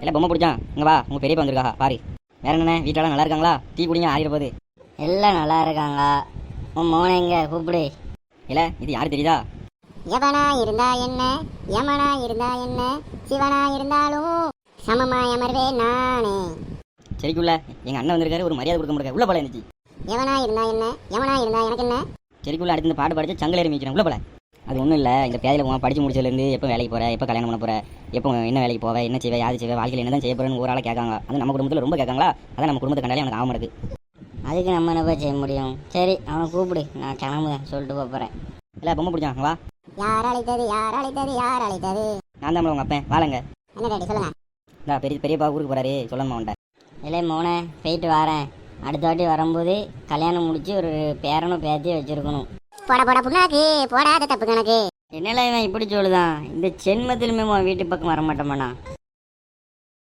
இல்லை பொம்மை பிடிச்சான் இங்கே வா உங்கள் பெரியப்பா வந்திருக்கா பாரு. வேற என்னண்ணே வீட்டிலலாம் நல்லா இருக்காங்களா? டீ குடிங்க ஆகிட போகுது. எல்லாம் நல்லா இருக்காங்க. உன் மோனை எங்க கூப்பிடு. இல்லை இது யாரு தெரியுதா? எவனா இருந்தா என்ன, யமனா இருந்தா என்ன, சிவனா இருந்தாலும் சமமா அமர்வே நானே. சரிக்குள்ள எங்கள் அண்ணன் வந்திருக்காரு, ஒரு மரியாதை கொடுக்க முடியாது. உள்ள போல இருந்துச்சு. எவனா இருந்தா என்ன, யமனா இருந்தா எனக்கு என்ன. சரிக்குள்ள அடுத்து இந்த பாட்டு படிச்சு சங்கலேறி மிக்கிறேன். உள்ள போல. அது ஒன்றும் இல்லை, இந்த பேதியில் படிச்சு முடிச்சதுலேருந்து எப்போ வேலைக்கு போகிற, எப்போ கல்யாணம் பண்ண போகிற, எப்போ என்ன வேலைக்கு போவேன், என்ன செய்வேன், யாரு செய்வேன், வாழ்க்கையில் என்ன தான் செய்ய போகிறேன்னு ஒரு ஆளை கேட்காங்க. அது நம்ம குடும்பத்தில் ரொம்ப கேட்காங்களா? அதான் நம்ம குடும்பத்தை கண்டாலே எனக்கு ஆக மாட்டேது. அதுக்கு நம்ம என்ன செய்ய முடியும்? சரி அவனை கூப்பிடு, நான் கிளம்புறேன் சொல்லிட்டு போகிறேன். இல்லை பொம்மை பிடிச்சான் வா. யார் அழைத்தது, யார் அழைத்தது, யார் அழைத்தது? நான் தான் உங்கள் அப்பேன் வாழங்க. என்ன டாடி சொல்லுங்க. இந்த பெரியப்பா ஊருக்கு போகிறாரு, சொல்லணுமா உன்ட்ட? இல்லை மோனே போயிட்டு வரேன். அடுத்த வாட்டி வரும்போது கல்யாணம் முடிச்சு ஒரு பேரனும் பேத்தியும் வச்சிருக்கணும். போட போட புண்ணாக்கு போடாத தப்பு கணக்கு. என்னெல்லாம் இவன் இப்படி சொல்லுதான்? இந்த ஜென்மத்திலுமே வீட்டு பக்கம் வர மாட்டோமாண்ணா.